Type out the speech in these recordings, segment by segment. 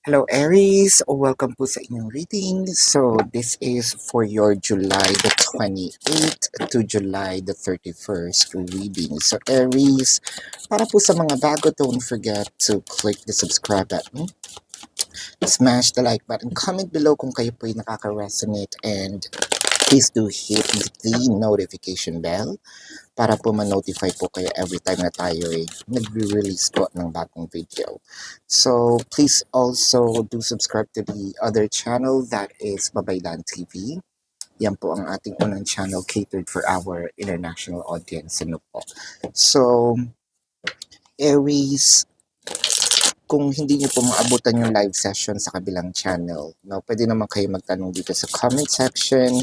Hello Aries, welcome po sa inyong reading. So this is for your July the 28th to July the 31st reading. So Aries, para po sa mga bago, don't forget to click the subscribe button, smash the like button, comment below kung kayo po ay nakaka-resonate, and please do hit the notification bell para po ma-notify po kayo every time na tayo ay nagre-release po ng bagong video. So, please also do subscribe to the other channel, that is Babaylan TV. Yan po ang ating unang channel catered for our international audience. Ano po. So, Aries, kung hindi niyo po maabutan yung live session sa kabilang channel, no, pwede naman kayo magtanong dito sa comment section,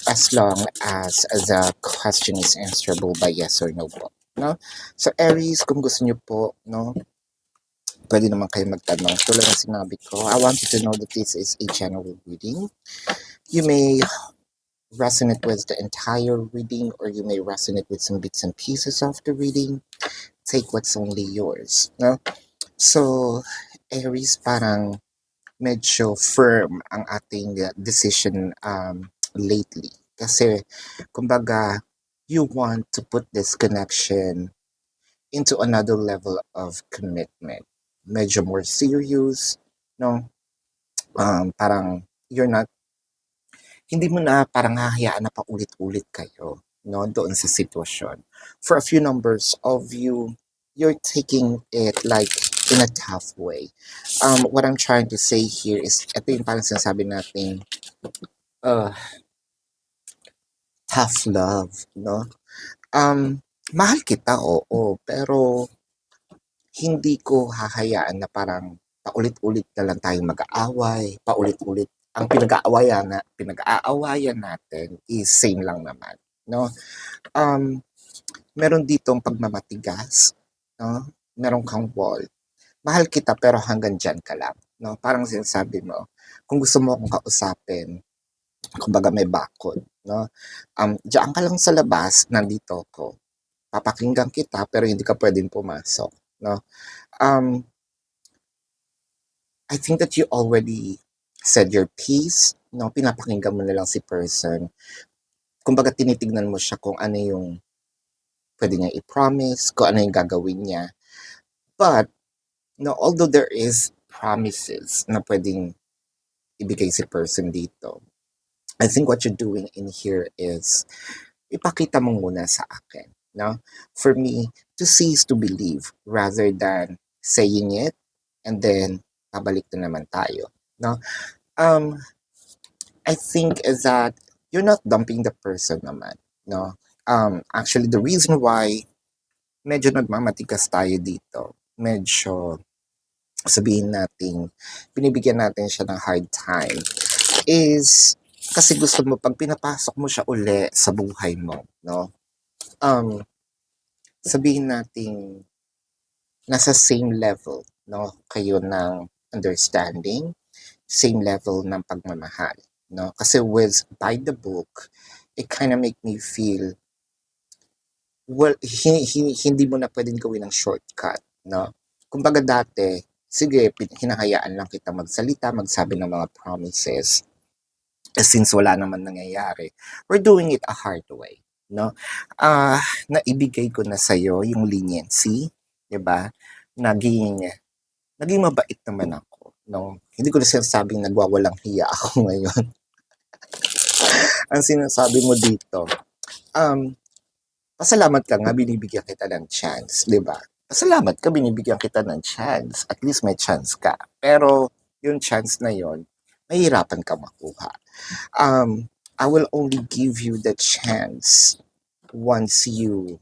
as long as the question is answerable by yes or no po. No? So Aries, kung gusto niyo po, no, pwede naman kayo magtanong. Tulad ng sinabi ko, I want you to know that this is a general reading. You may resonate with the entire reading, or you may resonate with some bits and pieces of the reading. Take what's only yours. No? So, Aries, parang medyo firm ang ating decision lately. Kasi, kumbaga, you want to put this connection into another level of commitment. Medyo more serious, no? Parang, hindi mo na parang hahayaan na paulit-ulit kayo, no? Doon sa sitwasyon. For a few numbers of you, you're taking it like in a tough way. What I'm trying to say here is, ito yung parang sinasabi natin, uh, tough love, no? Mahal kita, oo, pero hindi ko hahayaan na parang paulit-ulit na lang tayong mag-aaway, paulit-ulit. Ang pinag-aawayan natin is same lang naman, no? Meron ditong pagmamatigas, no? Meron kang wall. Mahal kita pero hanggang diyan ka lang, no? Parang sinasabi mo, kung gusto mo akong kausapin, kumbaga may bakod, no? Diyan ka lang sa labas, nandito ako. Papakinggan kita pero hindi ka pwedeng pumasok, no? I think that you already said your piece, no? Pinapakinggan mo na lang si person. Kumbaga tinitignan mo siya kung ano yung pwede niya i-promise, kung ano yung gagawin niya. But, no, although there is promises na pwedeng ibigay si person dito, I think what you're doing in here is ipakita mo muna sa akin, no? For me, to see is to believe rather than saying it and then pabalik na naman tayo, no? I think that you're not dumping the person naman, no? Actually, the reason why medyo nagmamatigas tayo dito, medyo sabihin natin, binibigyan natin siya ng hard time, is kasi gusto mo, pag pinapasok mo siya uli sa buhay mo, no? Sabihin natin, nasa same level, no? Kayo ng understanding, same level ng pagmamahal, no? Kasi with by the book, it kind of make me feel, well, hindi mo na pwedeng gawin ng shortcut, no? Kumbaga dati, sige, hinahayaan lang kita magsalita, magsabi ng mga promises. Since wala naman nangyayari, we're doing it a hard way, no? Naibigay ko na sa'yo yung leniency, di ba? Naging, naging mabait naman ako, no? Hindi ko na sinasabing nagwawalang hiya ako ngayon. Ang sinasabi mo dito, pasalamat ka nga, binibigyan kita ng chance, di ba? Pasalamat ka, binibigyan kita ng chance. At least may chance ka. Pero, yung chance na yon, mahirapan ka makuha. I will only give you the chance once you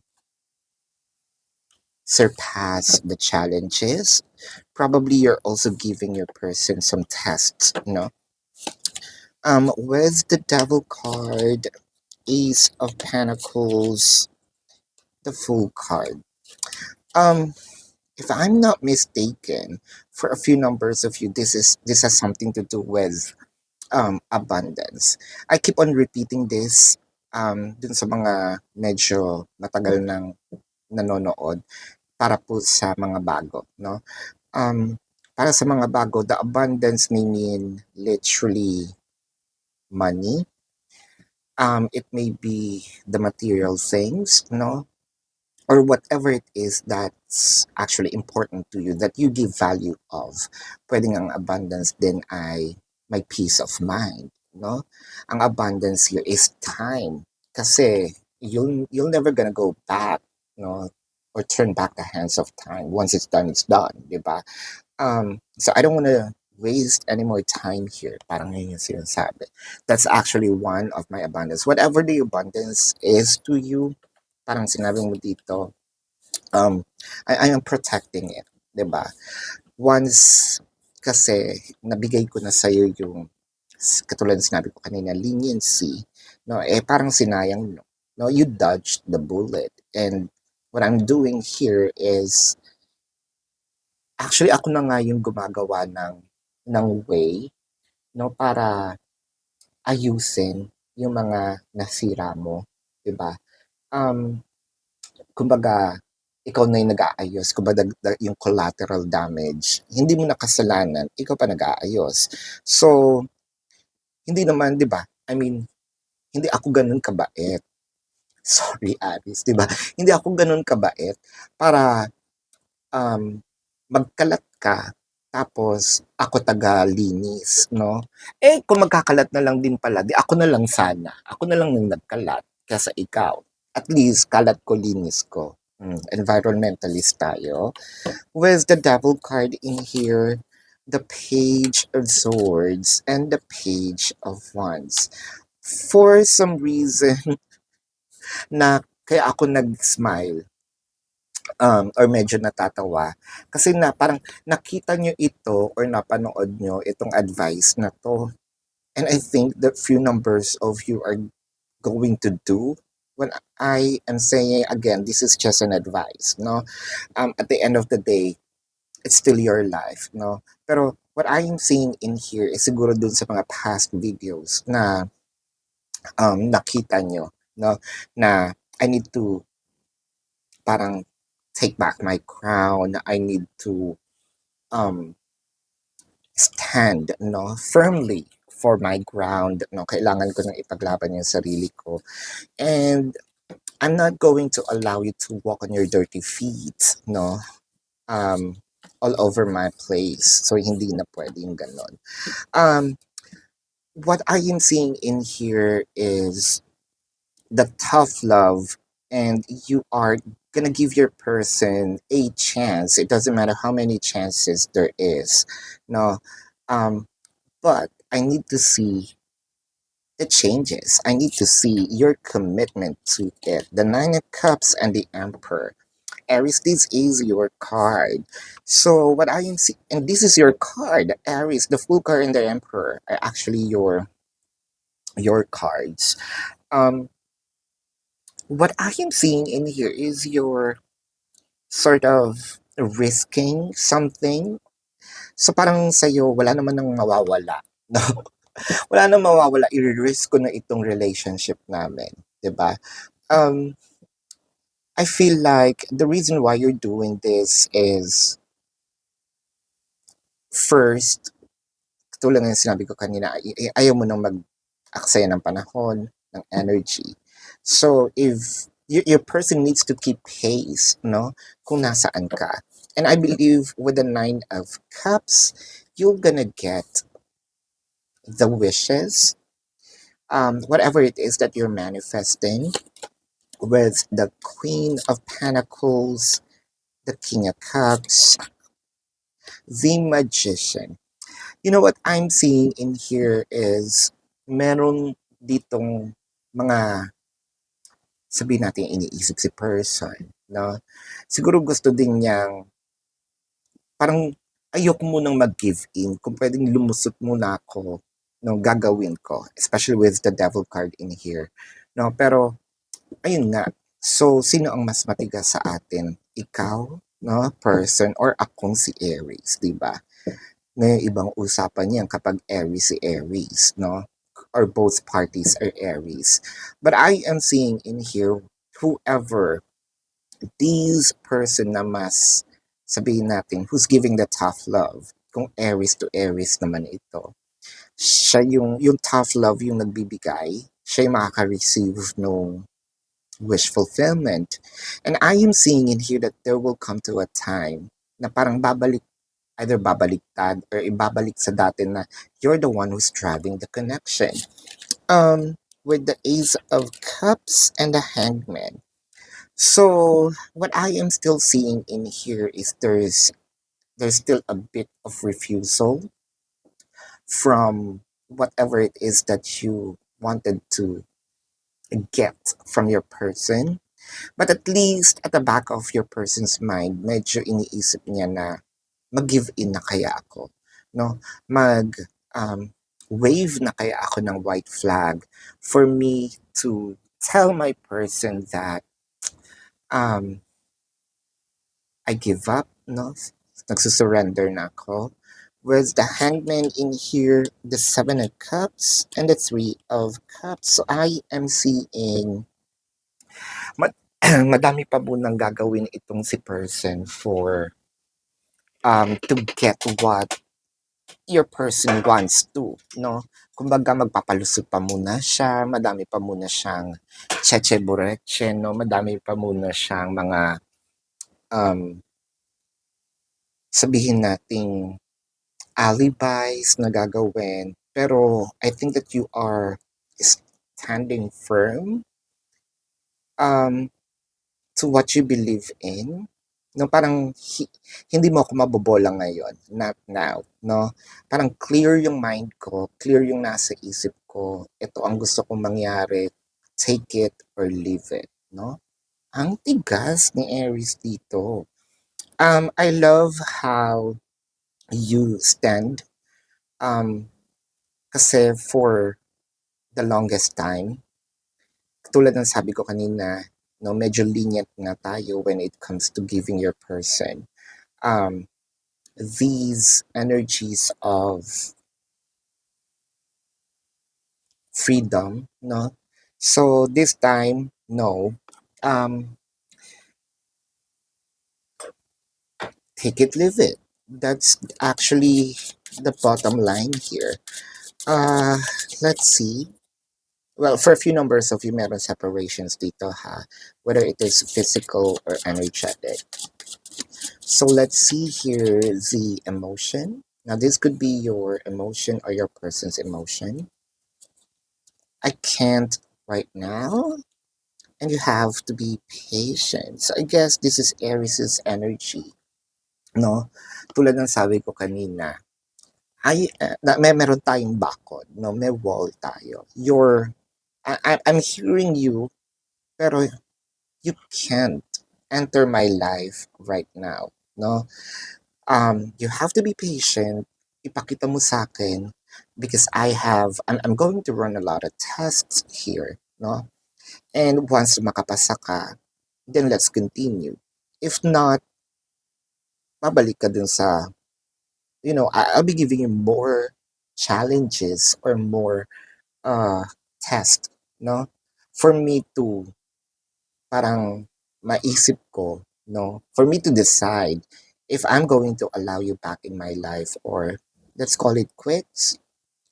surpass the challenges. Probably you're also giving your person some tests, no? With the Devil card, Ace of Pentacles, the Fool card. If I'm not mistaken, for a few numbers of you, this has something to do with abundance. I keep on repeating this dun sa mga medyo matagal nang nanonood para po sa mga bago, no? para sa mga bago, the abundance may mean literally money. It may be the material things, no? Or whatever it is that's actually important to you, that you give value of. Pwedeng ang abundance din ay may peace of mind, no? Ang abundance here is time. Kasi you'll never gonna go back, no? Or turn back the hands of time. Once it's done, di ba? So I don't want to waste any more time here. Parang yun yung sinasabi. That's actually one of my abundance. Whatever the abundance is to you, parang sinabi mo dito, um, I am protecting it. 'Di ba? Once kasi nabigay ko na sa'yo yung, katulad ng sinabi ko kanina, leniency, no? Eh, parang sinayang, no? No, you dodged the bullet. And what I'm doing here is, actually, ako na nga yung gumagawa ng way, no, para ayusin yung mga nasira mo, 'di ba? Um, Kumbaga, ikaw na yung nag-aayos, kumbaga yung collateral damage, hindi mo na kasalanan, ikaw pa nag-aayos. So, hindi naman, 'di ba? I mean, hindi ako gano'n kabait. Sorry, Aris, 'di ba? Hindi ako gano'n kabait para magkalat ka, tapos ako taga-linis, no? Eh, kung magkakalat na lang din pala, di ako na lang sana. Ako na lang yung nagkalat kaysa ikaw. At least, kalat ko, linis ko. Environmentalist tayo. With the devil card in here, the page of swords, and the page of wands. For some reason na kaya ako nag-smile, or medyo natatawa. Kasi na parang nakita nyo ito or napanood nyo itong advice na 'to, and I think that few numbers of you are going to do. When I am saying, again, this is just an advice, no? At the end of the day, it's still your life, no? Pero what I am seeing in here is siguro dun sa mga past videos na nakita nyo, no? Na I need to parang take back my crown. I need to um, stand, no, firmly for my ground. No, kailangan ko nang ipaglaban yung sarili ko. And I'm not going to allow you to walk on your dirty feet, no, all over my place. So, hindi na pwedeng ganon. What I am seeing in here is the tough love, and you are gonna give your person a chance. It doesn't matter how many chances there is, no. But I need to see the changes. I need to see your commitment to it. The Nine of Cups and the Emperor. Aries, this is your card. So what I am seeing, and this is your card, Aries. The Fool card and the Emperor are actually your cards. Um, what I am seeing in here is your sort of risking something. So parang sa'yo, wala naman nang mawawala. No? Wala nang mawawala. I-risk ko na itong relationship namin. 'Di ba? Um, I feel like the reason why you're doing this is, first, tulad ng sinabi ko kanina, ayaw mo nang mag-aksaya ng panahon, ng energy. So, if your person needs to keep pace, no? Kung nasaan ka. And I believe with the Nine of Cups, you're gonna get the wishes, whatever it is that you're manifesting, with the Queen of Pentacles, the King of Cups, the Magician. You know what I'm seeing in here is meron ditong mga, sabihin natin, iniisip si person, no? Siguro gusto din niyang, parang ayoko munang mag-give in. Kung pwedeng lumusot muna ako ng gagawin ko, especially with the devil card in here. No, pero ayun nga. So, sino ang mas matigas sa atin? Ikaw, no, person, or akong si Aries, 'di ba? May ibang usapan yan kapag Aries si Aries, no? Or both parties are Aries. But I am seeing in here, whoever this person na mas, sabihin natin, who's giving the tough love, kung Aries to Aries naman ito. Siya yung tough love yung nagbibigay, siya yung makaka-receive nung wish fulfillment. And I am seeing in here that there will come to a time na parang either babaliktad or ibabalik sa dati na you're the one who's driving the connection. With the Ace of Cups and the Hangman. So what I am still seeing in here is there's still a bit of refusal from whatever it is that you wanted to get from your person. But at least at the back of your person's mind, medyo iniisip niya na mag-give in na kaya ako, no? Mag um, wave na kaya ako ng white flag for me to tell my person that um, I give up, no? Nagsusurrender na ako. With the hangman in here, the seven of cups, and the three of cups. So I am seeing ma- madami pa munang gagawin itong si person for to get what your person wants to, no? Kumbaga magpapalusot pa muna siya, madami pa muna siyang cheche bureche, no? Madami pa muna siyang mga um, sabihin nating alibis na gagawin. Pero I think that you are standing firm um, to what you believe in. No, parang hindi mo ako mabobola ngayon, not now, no? Parang clear yung mind ko, clear yung nasa isip ko, ito ang gusto kong mangyari, take it or leave it, no? Ang tigas ni Aries dito. I love how you stand kasi for the longest time, tulad ng sabi ko kanina, no, medyo lenient nga tayo when it comes to giving your person um, these energies of freedom, no? So this time, no. Um, take it, leave it. That's actually the bottom line here. Uh, let's see. Well, for a few numbers of you, meron separations dito ha, whether it is physical or energetic. So let's see here the emotion. Now this could be your emotion or your person's emotion. I can't right now, and you have to be patient. So I guess this is Aries' energy, no? Tulad ng sabi ko kanina, meron tayong bakod, no? May wall tayo. I'm hearing you, pero you can't enter my life right now, no? You have to be patient. Ipakita mo sa akin because I'm going to run a lot of tests here, no? And once makapasa ka, then let's continue. If not, babalik ka dun sa, I'll be giving you more challenges or more uh, test, no? For me to parang maisip ko, no? For me to decide if I'm going to allow you back in my life or let's call it quits.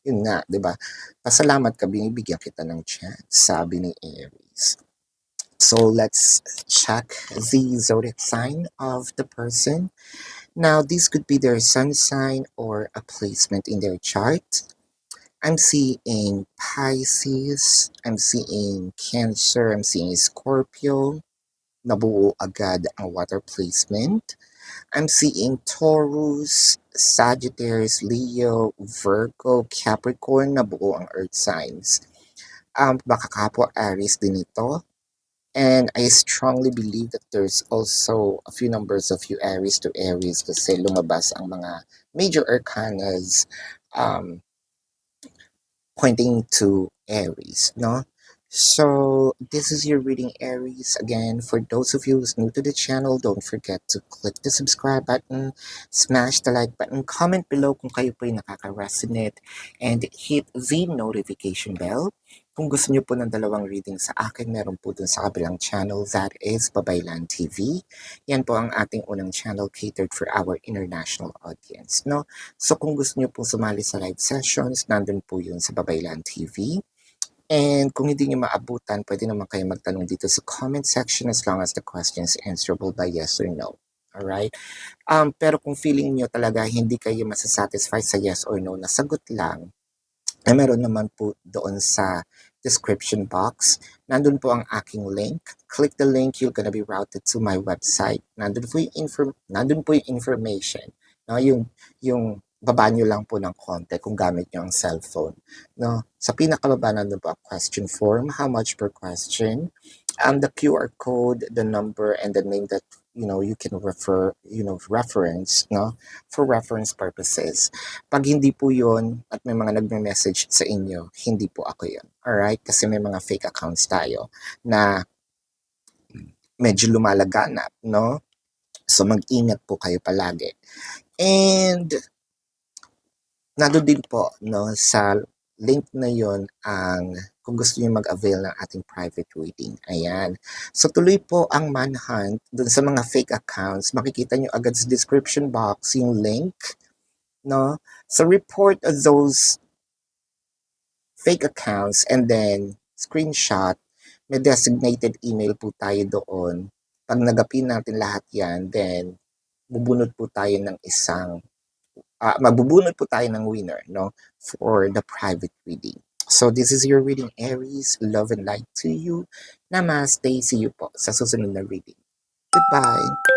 Yun nga, di ba? Pasalamat ka, binibigyan kita ng chance, sabi ni Aries. So let's check the zodiac sign of the person. Now, this could be their sun sign or a placement in their chart. I'm seeing Pisces, I'm seeing Cancer, I'm seeing Scorpio, nabuo agad ang water placement. I'm seeing Taurus, Sagittarius, Leo, Virgo, Capricorn, nabuo ang earth signs. Baka kapwa Aries din ito. And I strongly believe that there's also a few numbers of you Aries to Aries kasi lumabas ang mga major arcanas um, pointing to Aries, no? So, this is your reading, Aries. Again, for those of you who's new to the channel, don't forget to click the subscribe button, smash the like button, comment below kung kayo po ay nakaka-resonate, and hit the notification bell. Kung gusto niyo po ng dalawang reading sa akin, meron po dun sa kabilang channel, that is Babaylan TV. Yan po ang ating unang channel catered for our international audience. No? So, kung gusto niyo po sumali sa live sessions, nandun po yun sa Babaylan TV. And kung hindi niyo maabutan, pwede naman kayo magtanong dito sa comment section as long as the question is answerable by yes or no. Alright? Pero kung feeling niyo talaga hindi kayo masasatisfy sa yes or no na sagot lang, ay meron naman po doon sa description box. Nandun po ang aking link. Click the link, you're gonna be routed to my website. Nandun po yung information. No? Yung baba nyo lang po ng konti kung gamit nyo ang cellphone. No? Sa pinakababa nandun po ang question form, how much per question, the QR code, the number, and the name that you can reference, no, for reference purposes. Pag hindi po yon at may mga nagme-message sa inyo, hindi po ako yon. Alright? Kasi may mga fake accounts tayo na medyo lumalaganap, no? So mag-ingat po kayo palagi. And nado din po, no, sa link na yon ang kung gusto niyo mag-avail ng ating private reading. Ayan. So tuloy po ang manhunt dun sa mga fake accounts. Makikita niyo agad sa description box yung link, no? So report those fake accounts and then screenshot. May designated email po tayo doon. Pag nagapin natin lahat yan, then bubunot po tayo ng magbubunot po tayo ng winner, no, for the private reading. So this is your reading, Aries. Love and light to you. Namaste. See you po sa susunod na reading. Goodbye.